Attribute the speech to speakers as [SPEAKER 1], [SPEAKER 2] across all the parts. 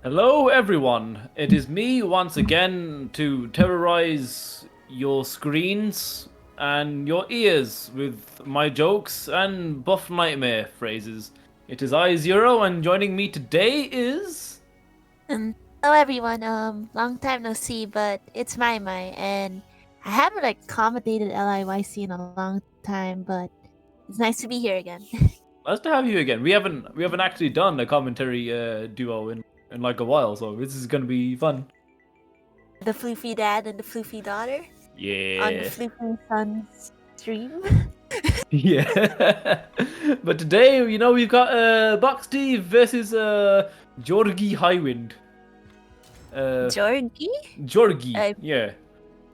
[SPEAKER 1] Hello, everyone. It is me once again to terrorize your screens and your ears with my jokes and buff nightmare phrases. It is I Zero, and joining me today is.
[SPEAKER 2] Hello everyone, long time no see, but it's Mai, and I haven't commentated LIYC in a long time, but it's nice to be here again.
[SPEAKER 1] Nice to have you again. We haven't actually done a commentary duo in like a while, so this is gonna be fun.
[SPEAKER 2] The floofy dad and the floofy daughter on the
[SPEAKER 1] Yeah.
[SPEAKER 2] floofy son's stream.
[SPEAKER 1] Yeah. But today, we've got Boxty versus Jorge Highwind.
[SPEAKER 2] Jorge?
[SPEAKER 1] Jorgi,
[SPEAKER 2] I,
[SPEAKER 1] yeah.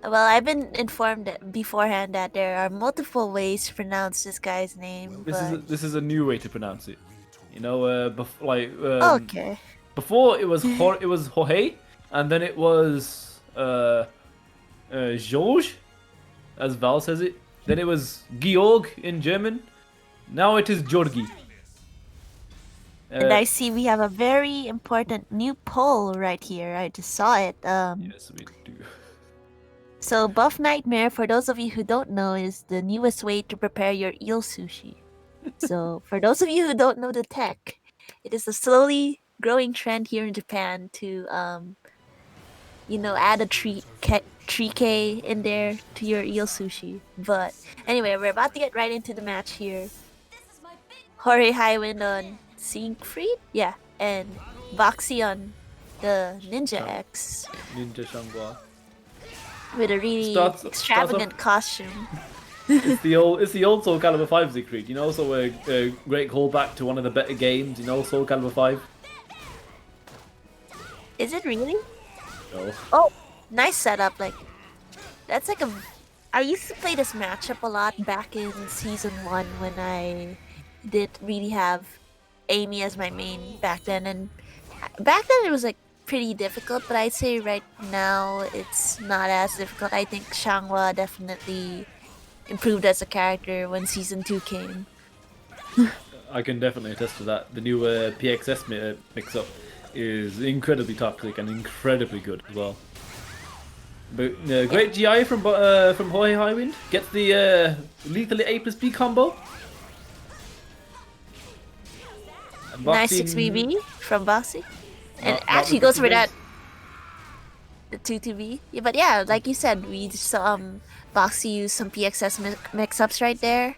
[SPEAKER 2] well, I've been informed beforehand that there are multiple ways to pronounce this guy's name,
[SPEAKER 1] This is
[SPEAKER 2] but
[SPEAKER 1] this is a new way to pronounce it.
[SPEAKER 2] okay.
[SPEAKER 1] Before it was Jorge, and then it was George, as Val says it. Then it was Georg in German. Now it is Jorgi.
[SPEAKER 2] And I see we have a very important new poll right here. I just saw it.
[SPEAKER 1] Yes, we do.
[SPEAKER 2] So, Buff Nightmare, for those of you who don't know, is the newest way to prepare your eel sushi. So, for those of you who don't know the tech, it is a slowly growing trend here in Japan to, add a 3K in there to your eel sushi. But anyway, we're about to get right into the match here. Jorge Highwind on Siegfried, yeah, and Boxty on the Ninja X
[SPEAKER 1] Ninja Xianghua.
[SPEAKER 2] with a really
[SPEAKER 1] Starts
[SPEAKER 2] extravagant
[SPEAKER 1] off.
[SPEAKER 2] costume.
[SPEAKER 1] It's the old Soul Calibur 5 Siegfried. So a great callback to one of the better games. Soul Calibur 5.
[SPEAKER 2] Is it really?
[SPEAKER 1] No.
[SPEAKER 2] Oh, nice setup. That's like a. I used to play this matchup a lot back in season 1 when I did really have Amy as my main back then, and back then it was pretty difficult. But I'd say right now it's not as difficult. I think Xianghua definitely improved as a character when season 2 came.
[SPEAKER 1] I can definitely attest to that. The new PXS mix-up is incredibly toxic and incredibly good as well. But great GI from Jorge Highwind. Gets the lethally A plus B combo. And
[SPEAKER 2] Nice
[SPEAKER 1] Boxing,
[SPEAKER 2] 6BB from Boxy. And
[SPEAKER 1] not
[SPEAKER 2] actually
[SPEAKER 1] the
[SPEAKER 2] goes for
[SPEAKER 1] 50
[SPEAKER 2] that
[SPEAKER 1] base.
[SPEAKER 2] the 2-2B. Yeah, but yeah, like you said, we just saw Boxy use some PXS mix-ups right there.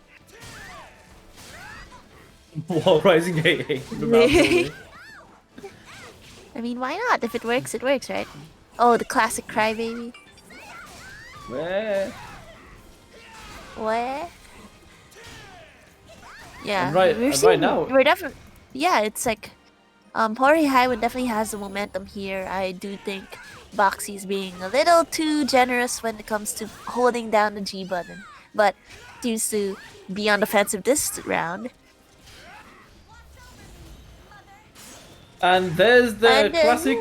[SPEAKER 1] While rising AA from the mountain.
[SPEAKER 2] I mean, why not? If it works, right? Oh, the classic crybaby.
[SPEAKER 1] Where?
[SPEAKER 2] What? Yeah,
[SPEAKER 1] And right now,
[SPEAKER 2] we're definitely. Yeah, it's Jorge Highwind definitely has the momentum here. I do think Boxy is being a little too generous when it comes to holding down the G button, but seems to be on defensive this round.
[SPEAKER 1] and there's the
[SPEAKER 2] And
[SPEAKER 1] classic.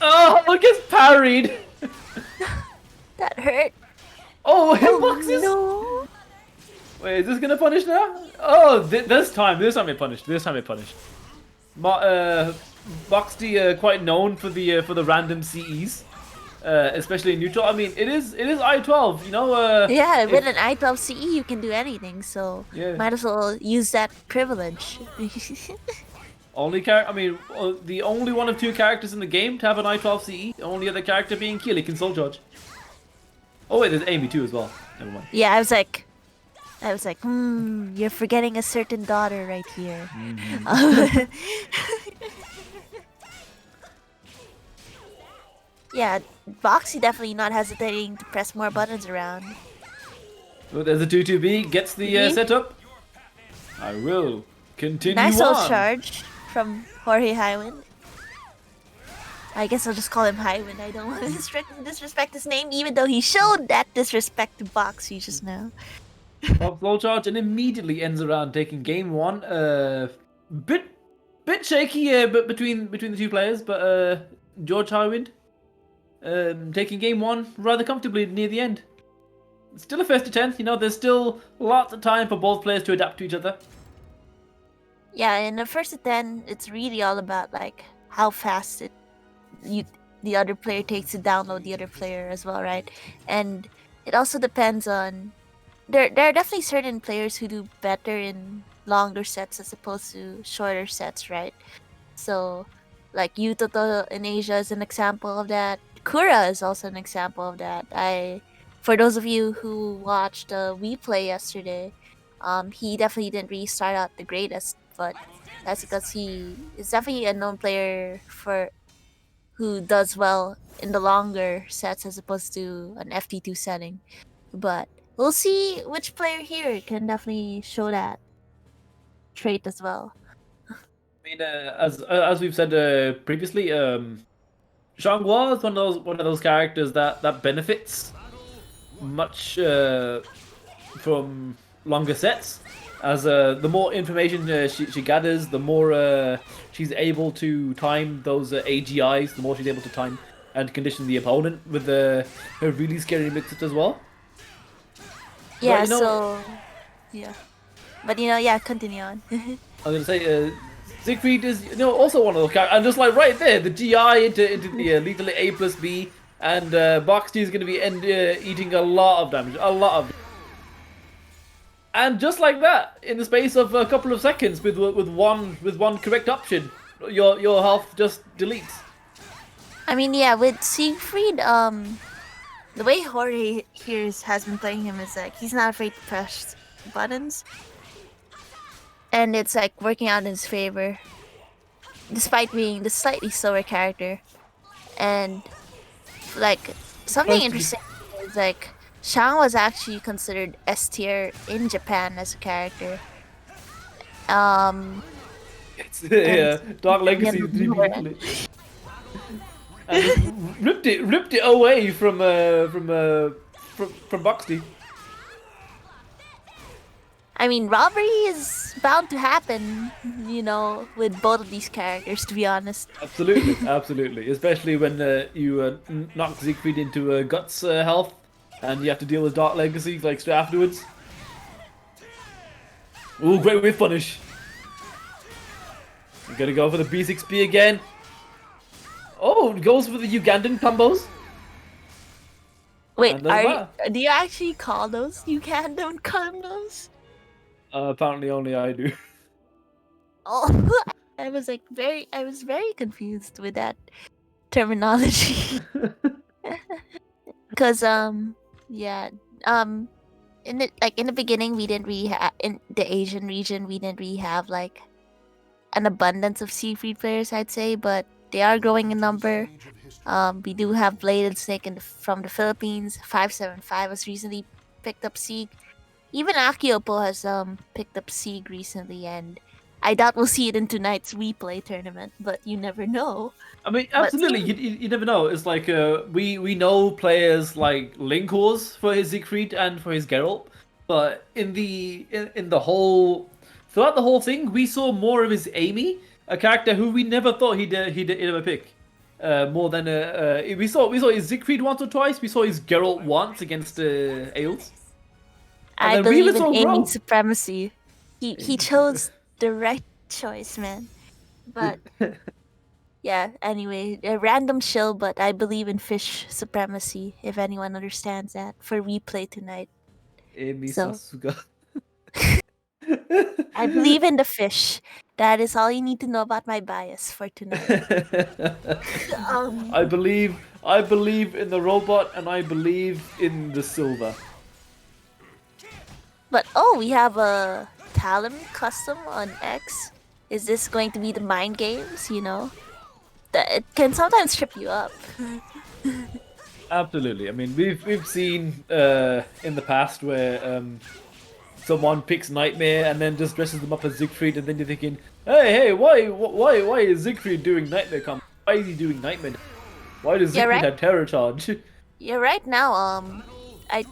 [SPEAKER 1] Oh, look, it's parried.
[SPEAKER 2] that hurt.
[SPEAKER 1] Oh,
[SPEAKER 2] Oh
[SPEAKER 1] hitboxes.
[SPEAKER 2] no!
[SPEAKER 1] Wait, is this gonna punish now? Oh, this time it punished. Boxty quite known for the random CEs, especially in neutral. I mean, it is I-12.
[SPEAKER 2] Yeah, with an I-12 CE, you can do anything, so
[SPEAKER 1] Yeah.
[SPEAKER 2] might as well use that privilege.
[SPEAKER 1] The only one of two characters in the game to have an I-12 CE. The only other character being Keely can Soul Charge. Oh wait, there's Amy too as well. Never mind.
[SPEAKER 2] Yeah, I was like, you're forgetting a certain daughter right here. Yeah, Boxy definitely not hesitating to press more buttons around.
[SPEAKER 1] Oh, there's a 2-2B. Gets the
[SPEAKER 2] Mhm.
[SPEAKER 1] setup. I will continue
[SPEAKER 2] Nice
[SPEAKER 1] on.
[SPEAKER 2] old charge from Jorge Highwind. I guess I'll just call him Highwind. I don't want to disrespect his name, even though he showed that disrespect to Boxy just now.
[SPEAKER 1] Pop slow charge and immediately ends around taking game one. Bit shaky but between the two players, but George Highwind taking game one rather comfortably near the end. Still a first to 10th, there's still lots of time for both players to adapt to each other.
[SPEAKER 2] Yeah, in the first to 10, it's really all about how fast it the other player takes to download the other player as well, right? And it also depends on there are definitely certain players who do better in longer sets as opposed to shorter sets, right? So, like Yutoto in Asia is an example of that. Kura is also an example of that. For those of you who watched We Play yesterday, he definitely didn't really start out the greatest, but that's because he is definitely a known player for who does well in the longer sets as opposed to an FT2 setting. But we'll see which player here can definitely show that trait as well.
[SPEAKER 1] I mean, as we've said previously, Xianghua is one of those characters that benefits much from longer sets. As the more information she gathers, the more she's able to time those AGIs, the more she's able to time and condition the opponent with her really scary mix-ups as well.
[SPEAKER 2] Yeah,
[SPEAKER 1] But,
[SPEAKER 2] so yeah. But yeah, continue on.
[SPEAKER 1] I was gonna say, Siegfried is also one of those characters, and just like right there, the GI into the lethal A plus B, and Boxty is gonna be eating a lot of damage, and just like that, in the space of a couple of seconds, with one correct option, your health just deletes.
[SPEAKER 2] I mean, yeah, with Siegfried, the way Jorge here has been playing him is like he's not afraid to press buttons, and it's like working out in his favor, despite being the slightly slower character. And like something interesting is like Shang was actually considered S tier in Japan as a character.
[SPEAKER 1] Yeah, Dark Legacy is ridiculous. And ripped it away from Boxty.
[SPEAKER 2] I mean, robbery is bound to happen, with both of these characters, to be honest.
[SPEAKER 1] Absolutely. Especially when you knock Siegfried into Guts health, and you have to deal with Dark Legacy like straight afterwards. Ooh, great whiff punish. I'm gonna go for the B6B again. Oh, it goes for the Ugandan combos.
[SPEAKER 2] Wait, do you actually call those Ugandan combos?
[SPEAKER 1] Apparently only I do.
[SPEAKER 2] Oh, I was very confused with that terminology. Cause yeah, in the beginning we didn't really have in the Asian region we didn't really have like an abundance of Siegfried players, I'd say, but they are growing in number. We do have Bladed Snake from the Philippines. 575 has recently picked up Sieg. Even Akiopo has picked up Sieg recently, and I doubt we'll see it in tonight's replay tournament, but you never know.
[SPEAKER 1] I mean, absolutely, you never know. It's like we know players like Linkors for his Siegfried and for his Geralt, but in the whole throughout the whole thing, we saw more of his Amy, a character who we never thought he'd ever pick. More than we saw his Siegfried once or twice. We saw his Geralt once against Ails.
[SPEAKER 2] I believe in Amy's supremacy. He chose the right choice, man. But yeah, anyway, a random shill, but I believe in fish supremacy, if anyone understands that, for replay tonight.
[SPEAKER 1] Amy
[SPEAKER 2] So,
[SPEAKER 1] Sasuga.
[SPEAKER 2] I believe in the fish. That is all you need to know about my bias for tonight.
[SPEAKER 1] I believe in the robot, and I believe in the silver.
[SPEAKER 2] But we have a Talon custom on X. Is this going to be the mind games? That it can sometimes trip you up.
[SPEAKER 1] Absolutely. I mean, we've seen in the past where someone picks Nightmare and then just dresses them up as Siegfried, and then you're thinking, hey, why is Siegfried doing Nightmare combo? Why is he doing Nightmare? Why does Siegfried have Terror Charge?
[SPEAKER 2] Yeah, right now, I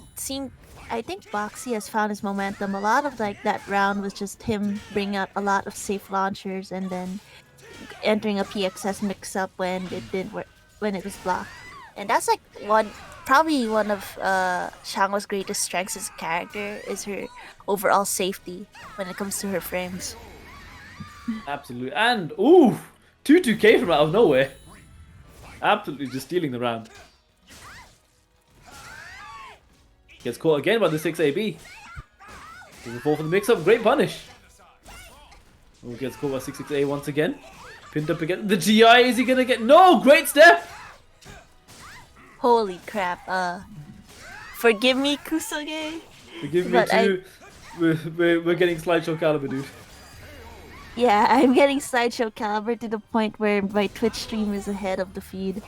[SPEAKER 2] think Boxy has found his momentum. A lot of like that round was just him bringing out a lot of safe launchers and then entering a PXS mix-up when it didn't work, when it was blocked. And that's like probably one of Xianghua's greatest strengths as a character is her overall safety when it comes to her frames.
[SPEAKER 1] Absolutely. And 2K from out of nowhere. Absolutely just stealing the round. Gets caught again by the 6AB. Doesn't fall for the mix-up. Great punish. Oh, gets caught by 6A once again. Pinned up again. The GI, is he gonna get... No! Great step!
[SPEAKER 2] Holy crap. Forgive me, Kusuge.
[SPEAKER 1] Forgive me
[SPEAKER 2] But
[SPEAKER 1] too. We're getting slideshow caliber, dude.
[SPEAKER 2] Yeah, I'm getting slideshow caliber to the point where my Twitch stream is ahead of the feed.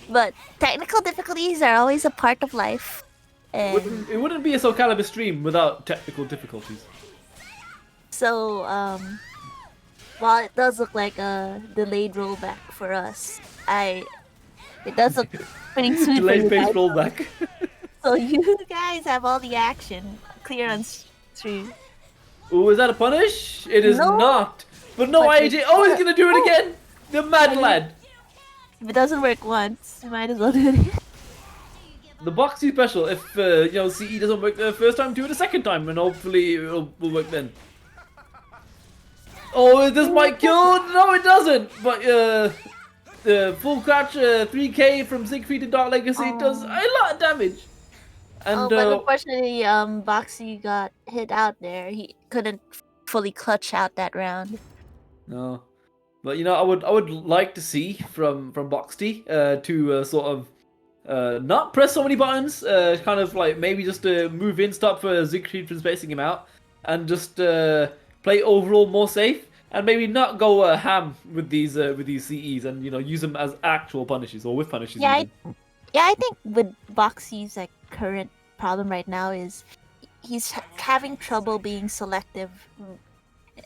[SPEAKER 2] But technical difficulties are always a part of life. And
[SPEAKER 1] It wouldn't be a Soul Calibur stream without technical difficulties.
[SPEAKER 2] so, while it does look like a delayed rollback for us, it does look pretty sweet for
[SPEAKER 1] Delayed
[SPEAKER 2] you
[SPEAKER 1] face
[SPEAKER 2] guys.
[SPEAKER 1] rollback.
[SPEAKER 2] So you guys have all the action clear on stream.
[SPEAKER 1] Ooh, is that a punish? It is
[SPEAKER 2] No.
[SPEAKER 1] not. But no,
[SPEAKER 2] But
[SPEAKER 1] AJ. Oh, he's gonna do it again. The mad lad.
[SPEAKER 2] If it doesn't work once, you might as well do it again.
[SPEAKER 1] The Boxty special. If CE doesn't work the first time, do it a second time, and hopefully it'll work then. Oh, this might kill. No, it doesn't. But full crouch 3K from Siegfried to Dark Legacy does a lot of damage. And
[SPEAKER 2] But unfortunately, Boxy got hit out there. He couldn't fully clutch out that round.
[SPEAKER 1] no, but I would like to see from Boxty to sort of not press so many buttons, kind of like maybe just move in, stop for Siegfried from spacing him out, and just play overall more safe, and maybe not go ham with these CEs, and use them as actual punishes or with punishes.
[SPEAKER 2] Yeah,
[SPEAKER 1] even.
[SPEAKER 2] I think with Boxy's current problem right now is he's having trouble being selective,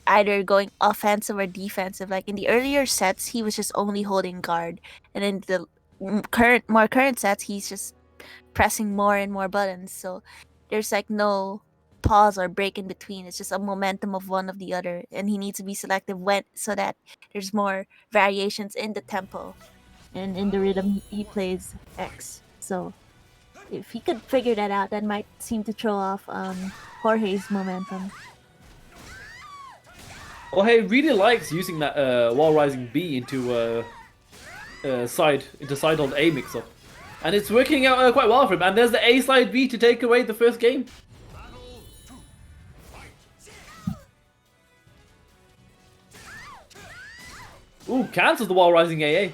[SPEAKER 2] either going offensive or defensive. Like in the earlier sets, he was just only holding guard, and in the more current sets, he's just pressing more and more buttons. So there's no pause or break in between. It's just a momentum of one of the other, and he needs to be selective so that there's more variations in the tempo and in the rhythm he plays X. So if he could figure that out, that might seem to throw off Jorge's momentum.
[SPEAKER 1] Jorge really likes using that wall rising B into side hold A mix up, and it's working out quite well for him. And there's the A slide B to take away the first game. Ooh, cancels the wall rising AA.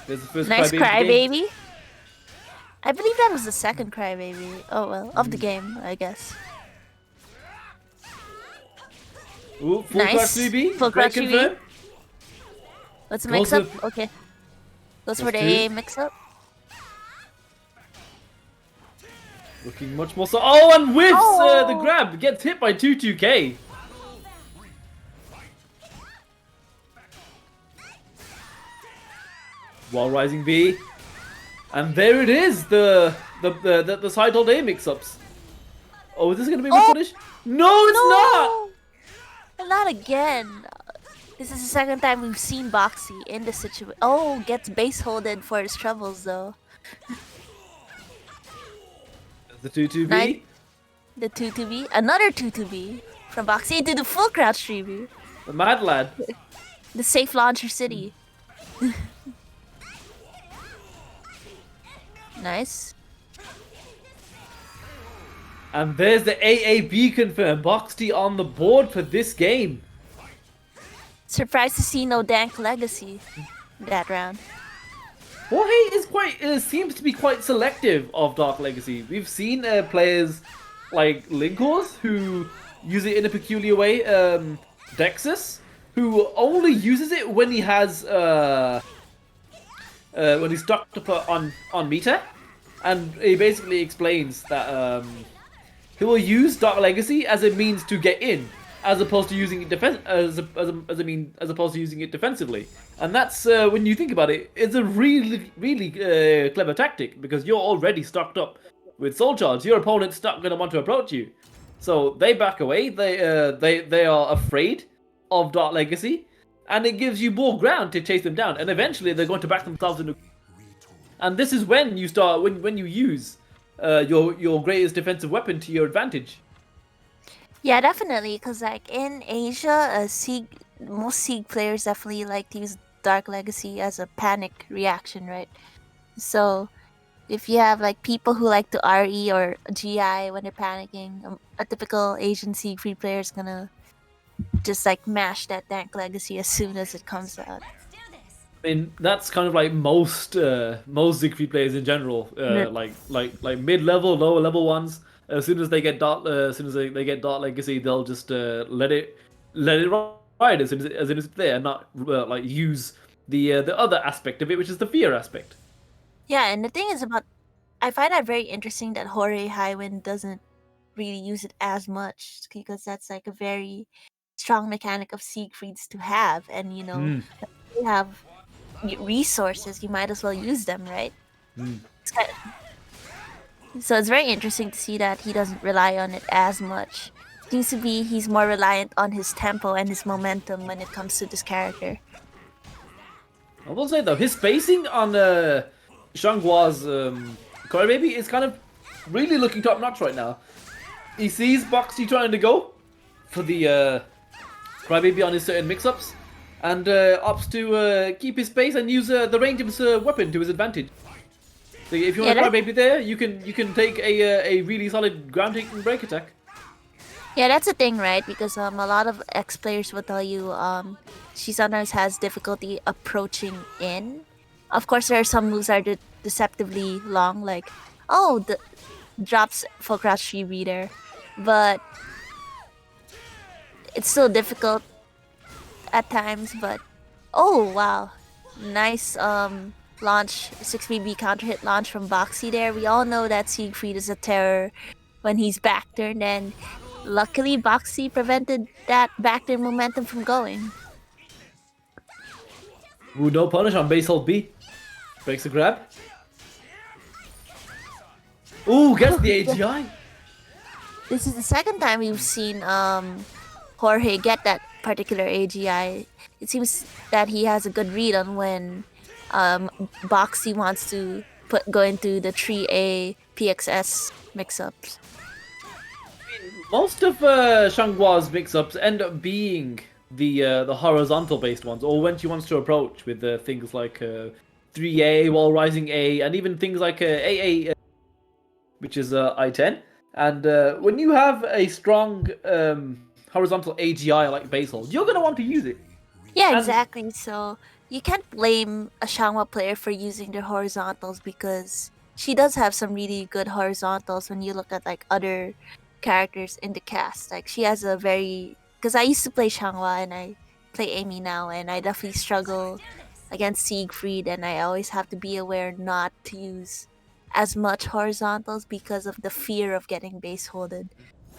[SPEAKER 1] There's the first
[SPEAKER 2] Nice
[SPEAKER 1] crybaby.
[SPEAKER 2] crybaby. I believe that was the second crybaby. Oh well, of the game, I guess.
[SPEAKER 1] Ooh, full
[SPEAKER 2] Nice.
[SPEAKER 1] crouch 3B.
[SPEAKER 2] Full crouch
[SPEAKER 1] Great
[SPEAKER 2] 3B.
[SPEAKER 1] confirm.
[SPEAKER 2] Let's mix up.
[SPEAKER 1] Also-
[SPEAKER 2] Okay. Goes for
[SPEAKER 1] That's
[SPEAKER 2] the
[SPEAKER 1] two.
[SPEAKER 2] AA mix up.
[SPEAKER 1] Looking much more so. Oh, and whiffs the
[SPEAKER 2] Oh.
[SPEAKER 1] grab. Gets hit by 2-2K. Wall rising B. And there it is. The side hold A mix-ups. Oh, is this gonna be a punish? No, it's not!
[SPEAKER 2] Not again. This is the second time we've seen Boxy in this situation. Oh, gets base holded for his troubles though.
[SPEAKER 1] The 2-2B.
[SPEAKER 2] Nice. The 2-2B. Another 2-2B. From Boxy into the full crouch 3B.
[SPEAKER 1] The mad lad.
[SPEAKER 2] The safe launcher city. Nice.
[SPEAKER 1] And there's the AAB confirmed. Boxty on the board for this game.
[SPEAKER 2] Surprised to see no Dank Legacy that round.
[SPEAKER 1] Jorge is seems to be quite selective of Dark Legacy. We've seen players like Linkors who use it in a peculiar way. Dexus, who only uses it when he has when he's stuck to put on meter, and he basically explains that he will use Dark Legacy as a means to get in, as opposed to using it as opposed to using it defensively. And that's when you think about it, it's a really clever tactic, because you're already stocked up with soul charge. Your opponent's not going to want to approach you, so they back away. They are afraid of Dark Legacy, and it gives you more ground to chase them down. And eventually, they're going to back themselves into. And this is when you start when you use your greatest defensive weapon to your advantage.
[SPEAKER 2] Yeah, definitely. Cause in Asia, most Siege players definitely like to use Dark Legacy as a panic reaction, right? So if you have like people who like to RE or GI when they're panicking, a typical Asian Siegfried player is gonna just like mash that Dark Legacy as soon as it comes out.
[SPEAKER 1] I mean, that's kind of like most Siegfried players in general,
[SPEAKER 2] N-
[SPEAKER 1] like mid-level, lower level ones. As soon as they get as soon as they get Dark Legacy, they'll just let it ride as soon as it's there, and not like use the other aspect of it, which is the fear aspect.
[SPEAKER 2] Yeah, and the thing is about I find that very interesting that Jorge Highwind doesn't really use it as much because that's like a very strong mechanic of Siegfrieds to have, and
[SPEAKER 1] Hmm.
[SPEAKER 2] you have resources, you might as well use them, right?
[SPEAKER 1] Hmm.
[SPEAKER 2] So it's very interesting to see that he doesn't rely on it as much. Seems to be he's more reliant on his tempo and his momentum when it comes to this character.
[SPEAKER 1] I will say though, his spacing on Xianghua's Crybaby is kind of really looking top notch right now. He sees Boxty trying to go for the Crybaby on his certain mix-ups, and opts to keep his space and use the range of his weapon to his advantage. So if you
[SPEAKER 2] Yeah,
[SPEAKER 1] want a Crybaby there, you can take a really solid ground taking break attack.
[SPEAKER 2] yeah, that's the thing, right? Because a lot of ex players will tell you she sometimes has difficulty approaching in. Of course, there are some moves that are deceptively long, like the drops full crouch 3B there, but it's still difficult at times. But oh wow, nice launch 6BB counter hit launch from Boxy there. We all know that Siegfried is a terror when he's back turned, and luckily Boxy prevented that back turn momentum from going.
[SPEAKER 1] Ooh, no punish on base hold B. Breaks the grab. Ooh, gets the AGI.
[SPEAKER 2] This is the second time we've seen Jorge get that particular AGI. It seems that he has a good read on when Boxy wants to go into the 3A PXS mix-ups.
[SPEAKER 1] Most of Shanghua's mix-ups end up being the horizontal based ones, or when she wants to approach with things like 3A, while rising A, and even things like AA, which is I-10. And when you have a strong horizontal AGI like base hold, you're gonna want to use it.
[SPEAKER 2] Yeah,
[SPEAKER 1] And
[SPEAKER 2] exactly. So you can't blame a Xianghua player for using their horizontals because she does have some really good horizontals when you look at like other characters in the cast. Like she has a very because I used to play Xianghua and I play Amy now, and I definitely struggle against Siegfried, and I always have to be aware not to use as much horizontals because of the fear of getting base holded.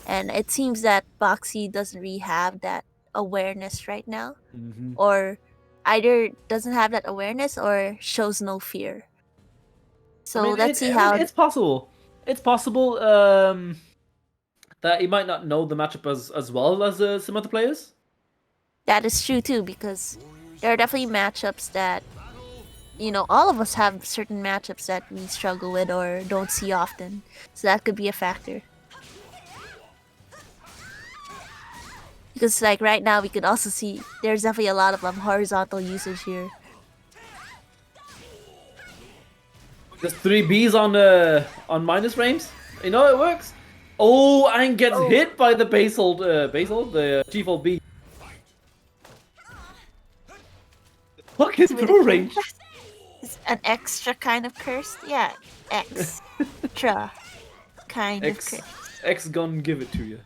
[SPEAKER 2] And it seems that Boxy doesn't really have that awareness right now,
[SPEAKER 1] Mhm.
[SPEAKER 2] or either doesn't have that awareness or shows no fear.
[SPEAKER 1] I
[SPEAKER 2] So
[SPEAKER 1] mean,
[SPEAKER 2] let's see
[SPEAKER 1] I mean,
[SPEAKER 2] how
[SPEAKER 1] it's possible. It's possible that he might not know the matchup as well as some other players.
[SPEAKER 2] that is true too, because there are definitely matchups that all of us have certain matchups that we struggle with or don't see often. So that could be a factor. Because like right now we could also see there's definitely a lot of horizontal usage here.
[SPEAKER 1] Just 3Bs on minus frames. You know it works. Oh, and gets
[SPEAKER 2] Oh,
[SPEAKER 1] hit by the base hold, the chief hold B. Look his
[SPEAKER 2] with
[SPEAKER 1] throw range.
[SPEAKER 2] it's an extra kind of curse. Yeah, extra kind of
[SPEAKER 1] X
[SPEAKER 2] curse.
[SPEAKER 1] X gun give it to you.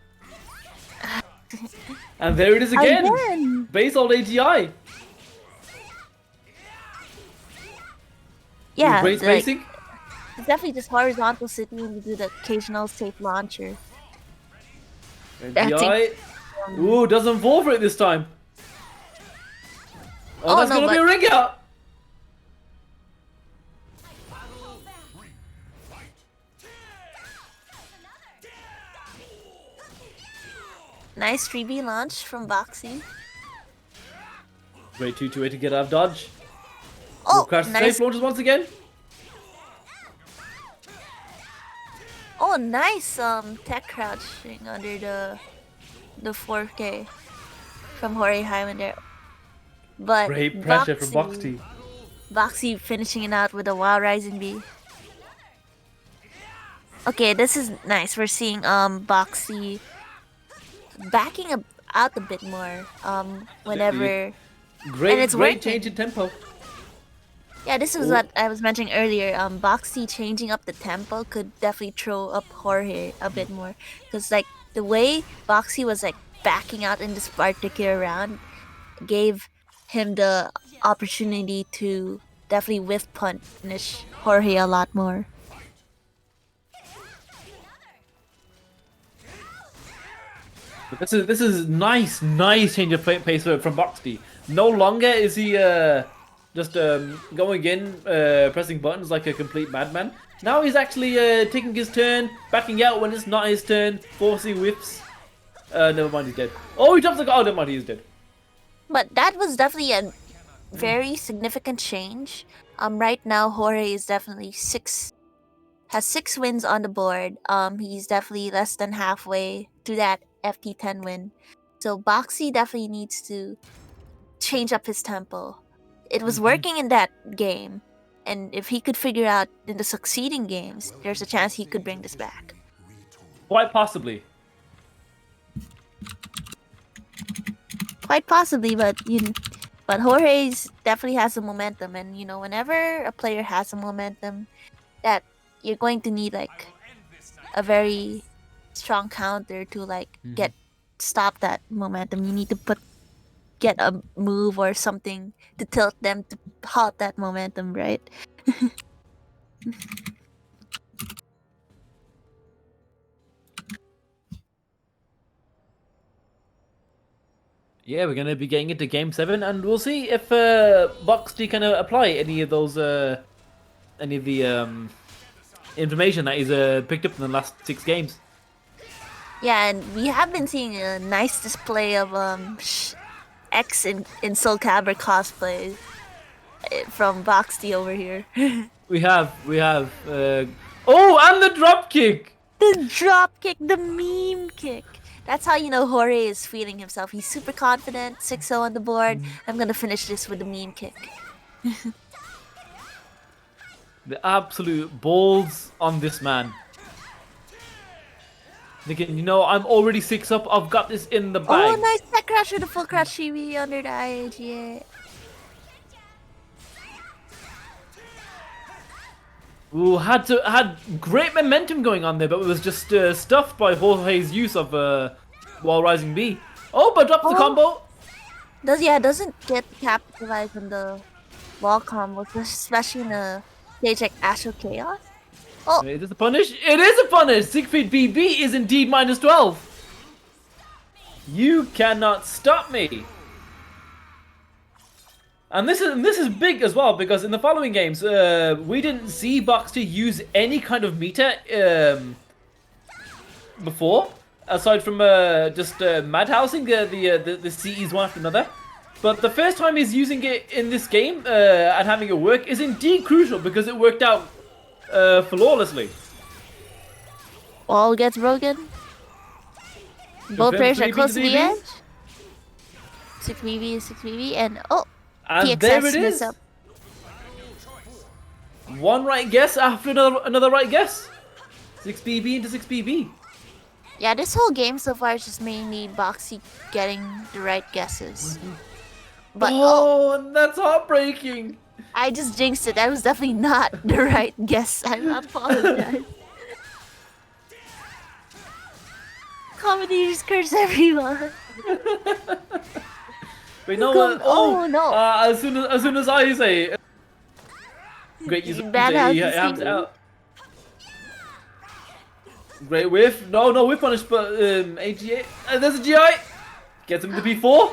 [SPEAKER 1] And there it is again.
[SPEAKER 2] Again.
[SPEAKER 1] Base hold AGI.
[SPEAKER 2] Yeah,
[SPEAKER 1] Great
[SPEAKER 2] like
[SPEAKER 1] spacing.
[SPEAKER 2] it's definitely just horizontal sitting when you do the occasional safe launcher. That takes.
[SPEAKER 1] AGI. Ooh, doesn't fall for it this time. Oh,
[SPEAKER 2] Oh
[SPEAKER 1] that's
[SPEAKER 2] no,
[SPEAKER 1] gonna be
[SPEAKER 2] but
[SPEAKER 1] a ring out.
[SPEAKER 2] nice 3B launch from Boxy.
[SPEAKER 1] Great 2-2 to get out of dodge.
[SPEAKER 2] Oh,
[SPEAKER 1] Crash
[SPEAKER 2] nice.
[SPEAKER 1] safe launches once again.
[SPEAKER 2] Oh, nice tech crouching under the 4K. from Jorge Highwind there. But
[SPEAKER 1] Great pressure from Boxty.
[SPEAKER 2] Boxty finishing it out with a Wild Rising B. Okay, this is nice. We're seeing Boxty backing out a bit more whenever,
[SPEAKER 1] Great,
[SPEAKER 2] and it's
[SPEAKER 1] great
[SPEAKER 2] working.
[SPEAKER 1] change in tempo.
[SPEAKER 2] Yeah, this is what I was mentioning earlier. Boxy changing up the tempo could definitely throw up Jorge a bit more, because like the way Boxy was like backing out in this particular round gave him the opportunity to definitely whiff punish Jorge a lot more.
[SPEAKER 1] But this is nice change of pace from Boxty. No longer is he just going in, pressing buttons like a complete madman. Now he's actually taking his turn, backing out when it's not his turn, forcing whiffs. Never mind, he's dead. Oh, he drops the... Oh, never mind, he's dead.
[SPEAKER 2] But that was definitely a very significant change. Right now Jorge is definitely has 6 wins on the board. He's definitely less than halfway to that FT10 win. So Boxy definitely needs to change up his tempo. It was working in that game, and if he could figure out in the succeeding games, there's a chance he could bring this back.
[SPEAKER 1] Quite possibly.
[SPEAKER 2] Quite possibly, but but Jorge's definitely has the momentum, and whenever a player has a momentum, that you're going to need like a very strong counter to like stop that momentum. You need to get a move or something to tilt them to halt that momentum, right?
[SPEAKER 1] Yeah, we're gonna be getting into Game 7, and we'll see if Boxty can apply any of those, any of the information that he's picked up in the last 6 games.
[SPEAKER 2] Yeah, and we have been seeing a nice display of X in Soul Calibur cosplay from Boxty over here.
[SPEAKER 1] We have, oh, and the drop kick!
[SPEAKER 2] The drop kick, the meme kick. That's how Jorge is feeling himself. He's super confident, 6-0 on the board. I'm gonna finish this with the meme kick.
[SPEAKER 1] The absolute balls on this man. Thinking, I'm already 6 up, I've got this in the bag.
[SPEAKER 2] Oh, nice tech crash with the full crash TV under the IAGA.
[SPEAKER 1] Ooh, had great momentum going on there, but it was just stuffed by Jorge's use of Wall Rising B. Oh, but drops the combo.
[SPEAKER 2] Doesn't get capitalized on the wall combos, especially in a stage like Astral Chaos. Oh,
[SPEAKER 1] It is a punish. It is a punish. Siegfried BB is indeed -12. You cannot stop me. And this is big as well, because in the following games, we didn't see Boxty use any kind of meter before, aside from just madhousing the CEs one after another. But the first time he's using it in this game and having it work is indeed crucial, because it worked out flawlessly.
[SPEAKER 2] wall gets broken. Both players are close to the edge. 6BB is 6BB, and
[SPEAKER 1] And
[SPEAKER 2] PXS
[SPEAKER 1] there it is.
[SPEAKER 2] up.
[SPEAKER 1] One right guess after another right guess. 6BB into 6BB.
[SPEAKER 2] Yeah, this whole game so far is just mainly Boxy getting the right guesses. But
[SPEAKER 1] and that's heartbreaking.
[SPEAKER 2] I just jinxed it. That was definitely not the right guess. I apologize. Comedy just curse everyone.
[SPEAKER 1] But no one.
[SPEAKER 2] Oh, no.
[SPEAKER 1] As soon as I say, great use of hands out. Great whiff. No whiff punish, but AGA. There's a GI. Gets him to P4.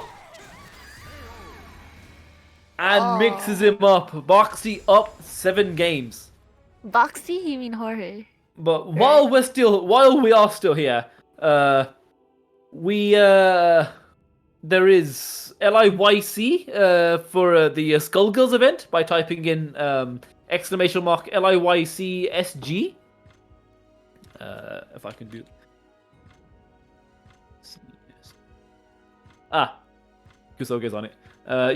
[SPEAKER 1] And mixes him up. Boxy up 7 games.
[SPEAKER 2] Boxy? You mean Jorge?
[SPEAKER 1] But while we are still here, there is LIYC for the Skullgirls event by typing in !LIYC SG. If I can do. Kusoge's on it.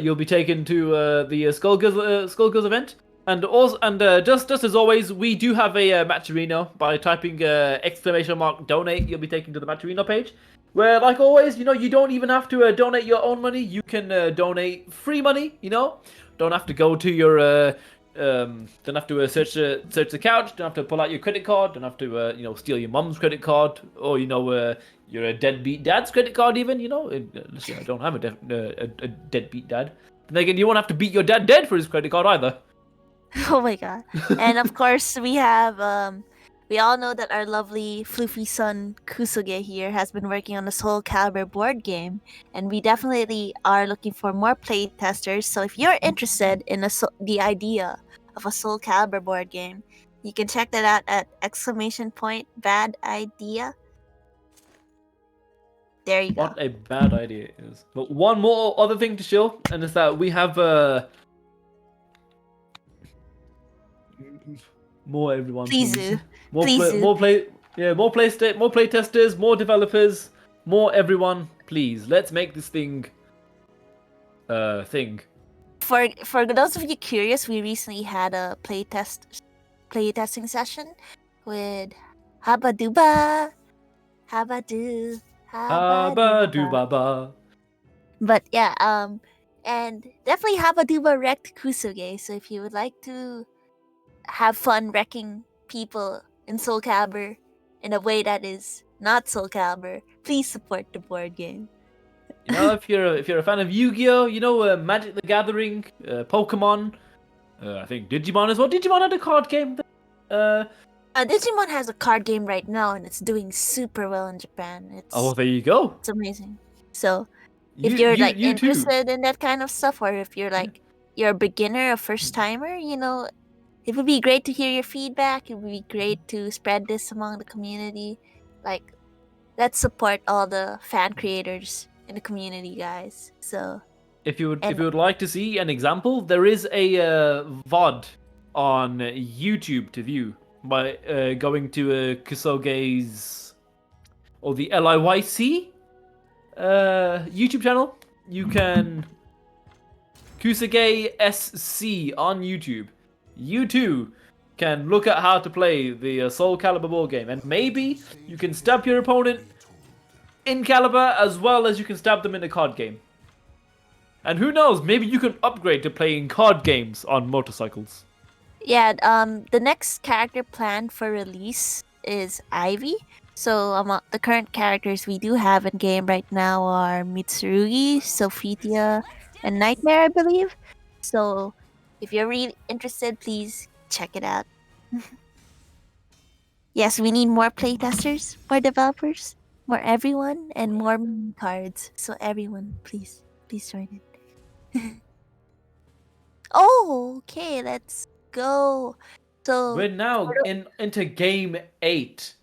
[SPEAKER 1] You'll be taken to the Skullgirls event. And also, just as always, we do have a Matcherino. By typing !donate, you'll be taken to the Matcherino page. Where, like always, you don't even have to donate your own money. You can donate free money. Don't have to go to your don't have to search the couch. Don't have to pull out your credit card. Don't have to steal your mom's credit card or your deadbeat dad's credit card even. Unless I don't have a deadbeat dad. Then again, you won't have to beat your dad dead for his credit card either.
[SPEAKER 2] Oh my god. And of course, we have, we all know that our lovely floofy son Kusuge here has been working on the Soul Calibur board game, and we definitely are looking for more play testers. So if you're interested in the idea of a Soul Calibur board game, you can check that out at !bad idea. There you go.
[SPEAKER 1] What a bad idea it is. But one more other thing to show, and it's that we have more everyone.
[SPEAKER 2] Please do.
[SPEAKER 1] More play testers, more developers, more everyone. Please, let's make this thing thing.
[SPEAKER 2] For those of you curious, we recently had a playtesting session with Habba-Dubba.
[SPEAKER 1] Habba-Dubba.
[SPEAKER 2] But yeah, and definitely Habba-Dubba wrecked Kusuge. So if you would like to have fun wrecking people in Soul Calibur in a way that is not Soul Calibur, please support the board game.
[SPEAKER 1] If you're a fan of Yu-Gi-Oh, Magic the Gathering, Pokemon, I think Digimon as well. Digimon had a card game.
[SPEAKER 2] Digimon has a card game right now, and it's doing super well in Japan.
[SPEAKER 1] There you go.
[SPEAKER 2] It's amazing. So if you're interested in that kind of stuff, or if you're you're a beginner, a first timer, it would be great to hear your feedback. It would be great to spread this among the community. Let's support all the fan creators in the community, guys. So
[SPEAKER 1] if you would like to see an example, there is a VOD on YouTube to view by going to Kusoge's or the LIYC YouTube channel. You can Kusuge SC on YouTube. You too can look at how to play the Soul Calibur board game, and maybe you can stab your opponent in Calibur as well as you can stab them in a card game. And who knows, maybe you can upgrade to playing card games on motorcycles.
[SPEAKER 2] Yeah, the next character planned for release is Ivy. So the current characters we do have in game right now are Mitsurugi, Sophitia, and Nightmare, I believe. So if you're really interested, please check it out. Yes, we need more playtesters, more developers, more everyone, and more cards. So everyone, please join in. Oh, okay, let's go. So
[SPEAKER 1] we're now into game 8.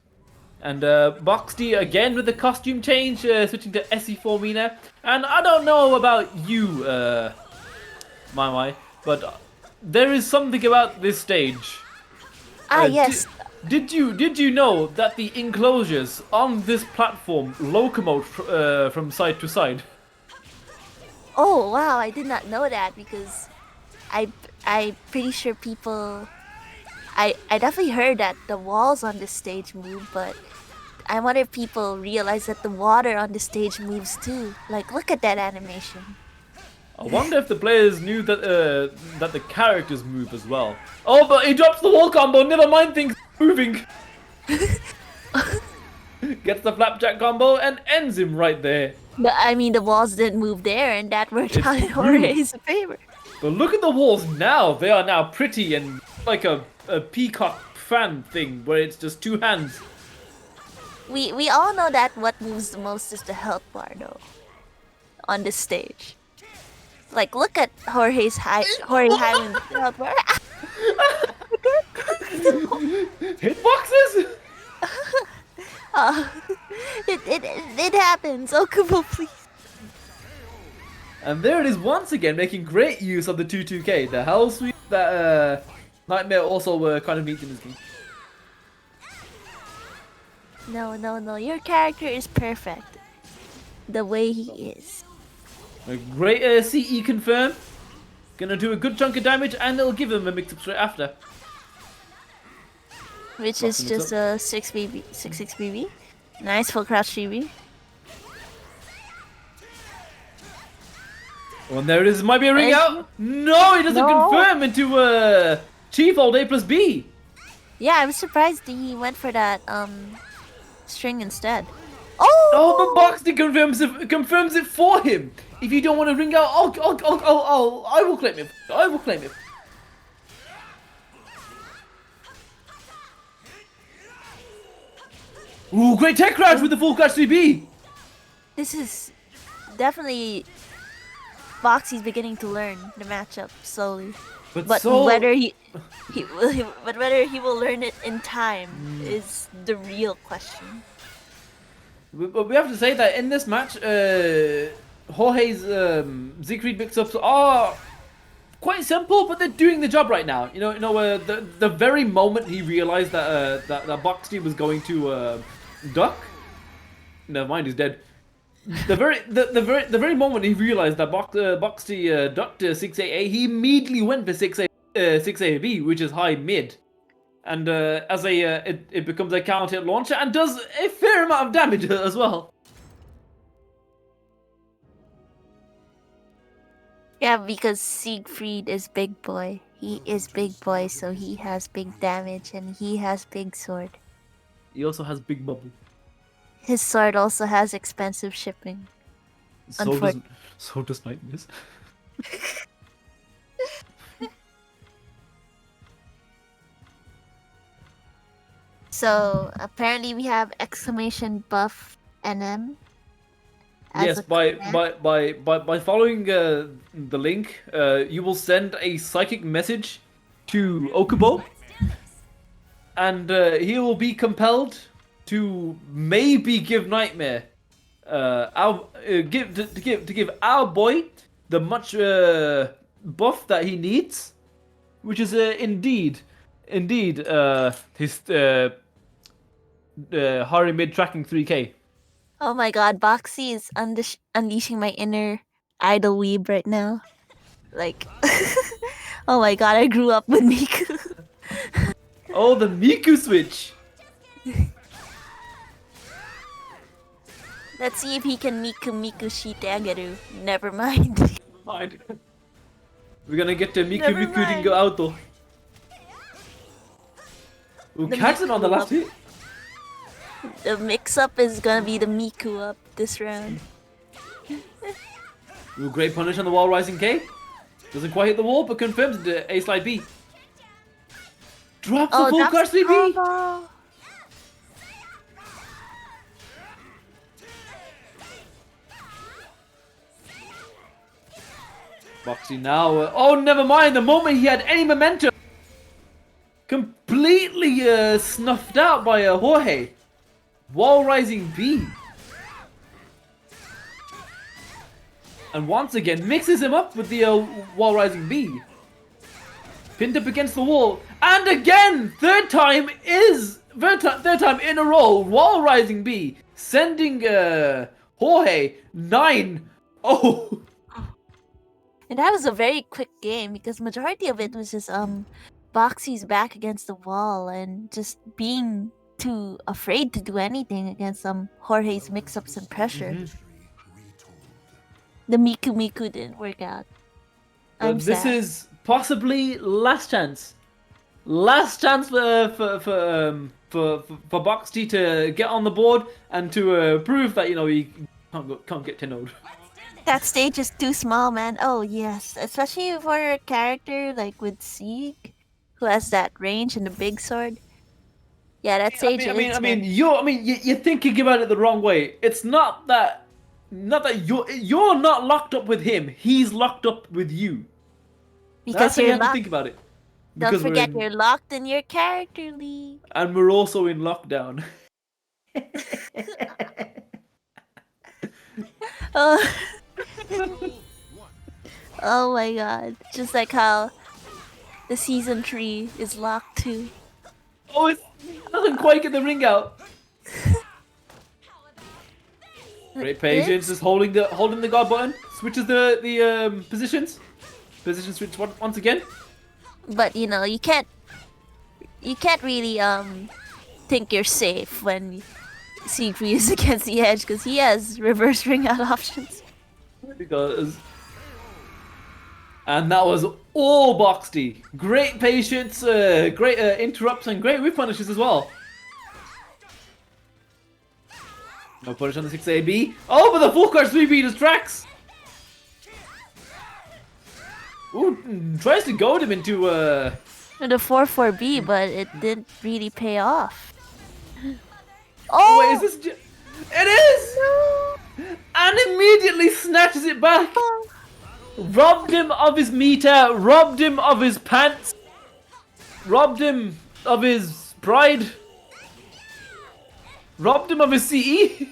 [SPEAKER 1] And Boxty again with the costume change, switching to SE4 Mina. And I don't know about you, my, but there is something about this stage.
[SPEAKER 2] Yes.
[SPEAKER 1] Did you know that the enclosures on this platform locomote from side to side?
[SPEAKER 2] Oh wow, I did not know that, because I'm pretty sure people. I definitely heard that the walls on this stage move, but I wonder if people realize that the water on the stage moves too. Look at that animation.
[SPEAKER 1] I wonder if the players knew that the characters move as well. Oh, but he drops the wall combo. Never mind things moving. Gets the flapjack combo and ends him right there.
[SPEAKER 2] But I mean, the walls didn't move there, and that worked out in Jorge's favor.
[SPEAKER 1] But look at the walls now. They are now pretty and like a peacock fan thing where it's just two hands.
[SPEAKER 2] We all know that what moves the most is the health bar, though, on this stage. Look at Jorge Highwind health bar.
[SPEAKER 1] Hitboxes?
[SPEAKER 2] It happens. Oh, Kubo, please.
[SPEAKER 1] And there it is once again, making great use of the 2-2K, the hell sweep that Nightmare also kind of needs in his game.
[SPEAKER 2] No, your character is perfect. The way he is.
[SPEAKER 1] A great CE confirm. Gonna do a good chunk of damage, and it'll give him a mix-up straight after.
[SPEAKER 2] Which is just a 6BB, 6 BB. Nice full crouch 3B.
[SPEAKER 1] Oh, and there it is. Might be a ring out. No, he doesn't confirm into Chief all day plus B.
[SPEAKER 2] Yeah, I was surprised he went for that string instead. Oh!
[SPEAKER 1] Oh, but Boxty confirms it for him. If you don't want to ring out, I will claim it. I will claim it. Ooh, great tech crouch with the full crouch 3B.
[SPEAKER 2] This is definitely Boxy's beginning to learn the matchup slowly. But whether he will learn it in time is the real question.
[SPEAKER 1] But we have to say that in this match, Jorge's Siegfried mix-ups are quite simple, but they're doing the job right now. The very moment he realized that that Boxty was going to duck, never mind, he's dead. The very moment he realized that Boxty ducked 6AA, he immediately went for 6AB, which is high mid. And as it becomes a counter hit launcher and does a fair amount of damage as well.
[SPEAKER 2] Yeah, because Siegfried is big boy. He is big boy, so he has big damage and he has big sword.
[SPEAKER 1] He also has big bubble.
[SPEAKER 2] His sword also has expensive shipping.
[SPEAKER 1] So does Nightmares.
[SPEAKER 2] So apparently we have exclamation buff NM.
[SPEAKER 1] Yes, by following the link, you will send a psychic message to Okubo, and he will be compelled to maybe give Nightmare, give our boy the much buff that he needs, which is indeed his Hari mid tracking 3K.
[SPEAKER 2] Oh my god, Boxy is unleashing my inner idol weeb right now. Like, oh my god, I grew up with Miku.
[SPEAKER 1] Oh, the Miku switch!
[SPEAKER 2] Let's see if he can Miku Shitegaru. Never mind.
[SPEAKER 1] We're gonna get the Miku Ringo out though. Ooh, catch it on the last hit.
[SPEAKER 2] The mix-up is gonna be the Miku up this round.
[SPEAKER 1] Ooh, great punish on the wall rising K. Doesn't quite hit the wall, but confirms the A slide B. Drops the full card 3B. Boxy now. Oh, never mind. The moment he had any momentum, completely snuffed out by Jorge. Wall rising B. And once again mixes him up with the wall rising B. Pinned up against the wall. And again, third time in a row, wall rising B. Sending Jorge 9-0.
[SPEAKER 2] And that was a very quick game because majority of it was just Boxy's back against the wall and just being too afraid to do anything against Jorge's mix-ups and pressure. The Miku didn't work out.
[SPEAKER 1] This is possibly last chance. Last chance for Boxty to get on the board and to prove that he can't get 10-0'd.
[SPEAKER 2] That stage is too small, man. Oh yes, especially for a character like with Sieg, who has that range and the big sword. Yeah, that stage.
[SPEAKER 1] You're thinking about it the wrong way. It's not that you're not locked up with him. He's locked up with you.
[SPEAKER 2] Because
[SPEAKER 1] that's how you have to think about it.
[SPEAKER 2] Don't forget, you're locked in your character league.
[SPEAKER 1] And we're also in lockdown.
[SPEAKER 2] Oh my god. Just like how the season 3 is locked too.
[SPEAKER 1] Oh, it doesn't quite get the ring out. Great patience, just holding the guard button, switches the positions. Position switch once again.
[SPEAKER 2] But you know, you can't really think you're safe when Siegfried is against the edge because he has reverse ring out options.
[SPEAKER 1] Because and that was all Boxty. Great patience, great interrupts, and great whip punishes as well. No punish on the 6AB. Oh, but the full card 3B does tracks. Ooh, tries to goad him into
[SPEAKER 2] The 4-4B, but it didn't really pay off. Oh!
[SPEAKER 1] Wait, is this? It is! And immediately snatches it back. Robbed him of his meter, robbed him of his pants, robbed him of his pride, robbed him of his CE.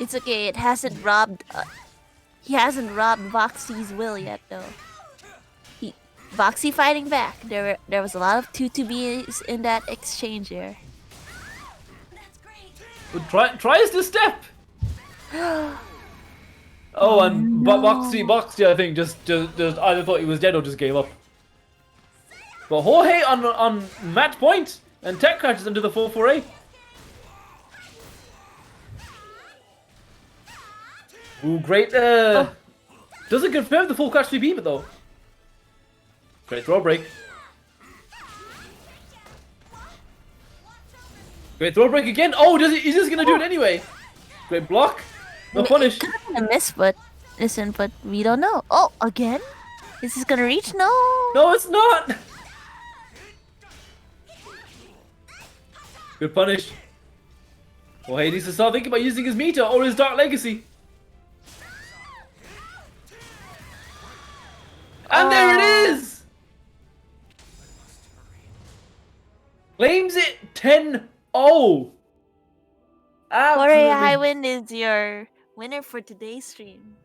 [SPEAKER 2] It's okay, it hasn't robbed... he hasn't robbed Boxty's will yet, though. Boxty fighting back. There was a lot of 2-2Bs in that exchange there.
[SPEAKER 1] Tries to step. Oh, and
[SPEAKER 2] no.
[SPEAKER 1] Boxty, I think just either thought he was dead or just gave up. But Jorge on match point and tech crashes into the 4-4A. Ooh, great. Doesn't confirm the full crash 3B, but though. Great throw break. Great throw break again. Oh, he's just gonna do it anyway. Great block. No punish.
[SPEAKER 2] It could have been a miss, but listen, but we don't know. Oh, again? Is this gonna reach? No.
[SPEAKER 1] No, it's not. Good punish. Well, he needs to start thinking about using his meter or his Dark Legacy. And there it is! Claims it 10-0.
[SPEAKER 2] Jorge Highwind is your winner for today's stream.